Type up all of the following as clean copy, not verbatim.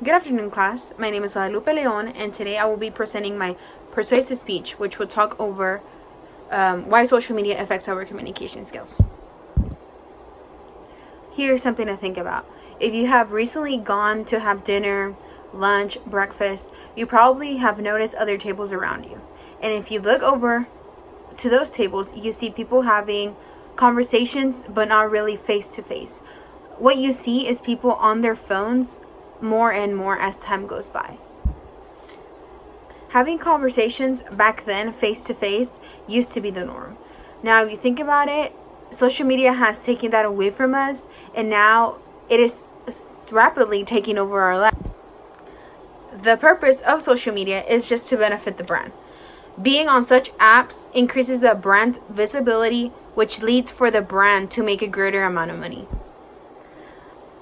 Good afternoon, class. My name is Guadalupe Leon, and today I will be presenting my persuasive speech, which will talk over why social media affects our communication skills. Here's something to think about. If you have recently gone to have dinner, lunch, breakfast, you probably have noticed other tables around you. And if you look over to those tables, you see people having conversations, but not really face to face. What you see is people on their phones more and more as time goes by. Having conversations back then face to face used to be the norm. Now if you think about it, social media has taken that away from us, and now it is rapidly taking over our lives. The purpose of social media is just to benefit the brand. Being on such apps increases the brand visibility, which leads for the brand to make a greater amount of money.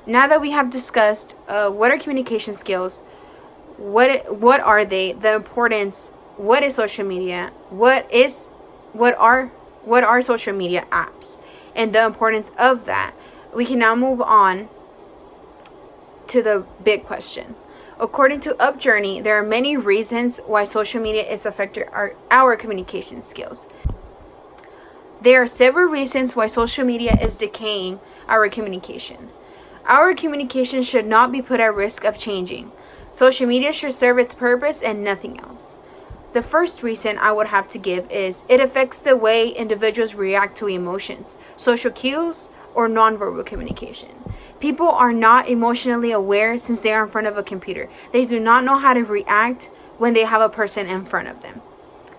Now that we have discussed what are communication skills, what are they, the importance, what is social media, what are social media apps, and the importance of that, we can now move on to the big question. According to UpJourney, there are many reasons why social media is affecting our communication skills. There are several reasons why social media is decaying our communication. Our communication should not be put at risk of changing. Social media should serve its purpose and nothing else. The first reason I would have to give is it affects the way individuals react to emotions, social cues, or nonverbal communication. People are not emotionally aware since they are in front of a computer. They do not know how to react when they have a person in front of them.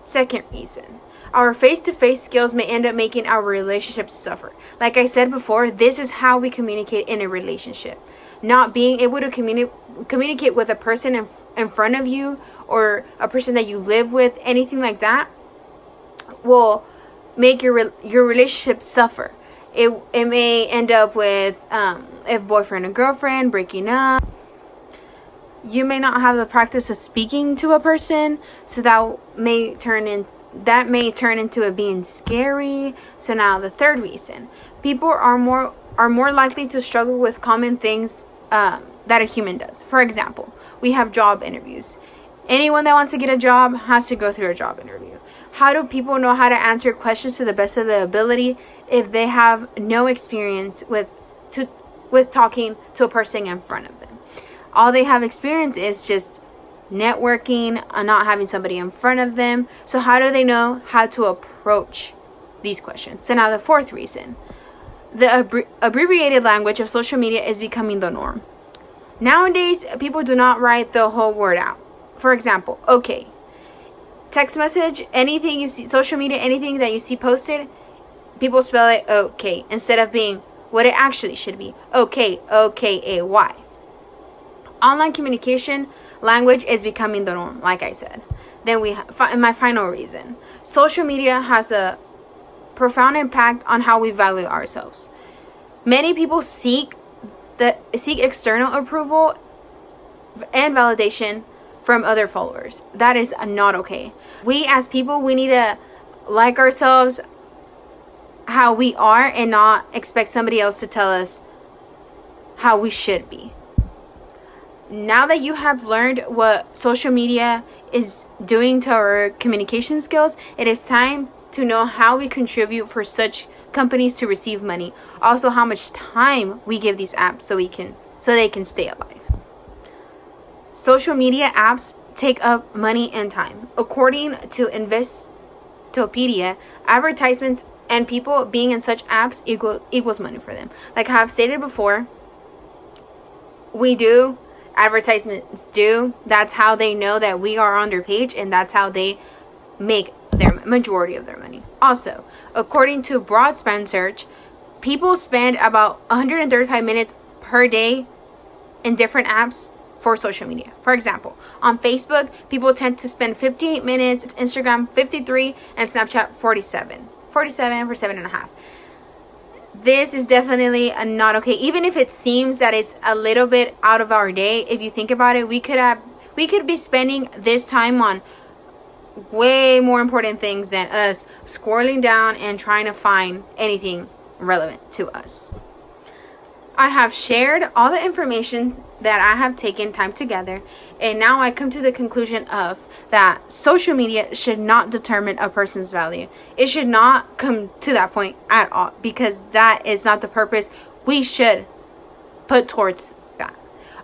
Second reason, our face-to-face skills may end up making our relationships suffer. Like I said before, this is how we communicate in a relationship. Not being able to communicate with a person in front of you, or a person that you live with, anything like that, will make your relationship suffer. It may end up with if boyfriend and girlfriend breaking up. You may not have the practice of speaking to a person, so that may turn into it being scary. So now the third reason, people are more likely to struggle with common things that a human does. For example, we have job interviews. Anyone that wants to get a job has to go through a job interview. How do people know how to answer questions to the best of their ability if they have no experience with talking to a person in front of them? All they have experience is just networking and not having somebody in front of them. So how do they know how to approach these questions? So now the fourth reason, the abbreviated language of social media is becoming the norm. Nowadays, people do not write the whole word out. For example, okay, text message, anything you see, social media, anything that you see posted, people spell it okay instead of being what it actually should be. Okay, O-K-A-Y. Online communication language is becoming the norm, like I said. Then we have my final reason. Social media has a profound impact on how we value ourselves. Many people seek external approval and validation from other followers. That is not okay. We as people, we need to like ourselves how we are and not expect somebody else to tell us how we should be. Now that you have learned what social media is doing to our communication skills, it is time to know how we contribute for such companies to receive money. Also, how much time we give these apps so they can stay alive. Social media apps take up money and time. According to Investopedia, advertisements and people being in such apps equals money for them. Like I have stated before, advertisements do. That's how they know that we are on their page, and that's how they make their majority of their money. Also, according to Broadspan Search, people spend about 135 minutes per day in different apps for social media. For example, on Facebook, people tend to spend 58 minutes, Instagram 53, and Snapchat 47 for 7.5. This is definitely not okay. Even if it seems that it's a little bit out of our day, if you think about it, we could be spending this time on way more important things than us scrolling down and trying to find anything relevant to us. I have shared all the information that I have taken time together, and now I come to the conclusion of that social media should not determine a person's value. It should not come to that point at all, because that is not the purpose we should put towards that.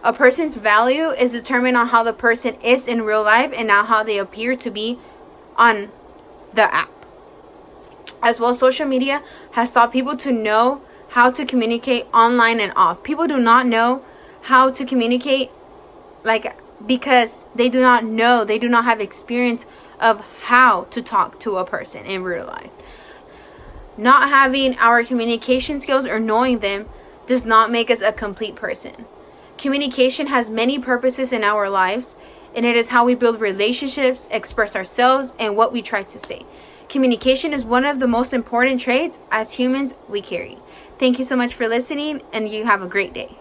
A person's value is determined on how the person is in real life and not how they appear to be on the app. As well, social media has taught people to know how to communicate online and off. People do not know how to communicate, because they do not have experience of how to talk to a person in real life. Not having our communication skills or knowing them does not make us a complete person. Communication has many purposes in our lives, and it is how we build relationships, express ourselves, and what we try to say. Communication is one of the most important traits as humans we carry. Thank you so much for listening, and you have a great day.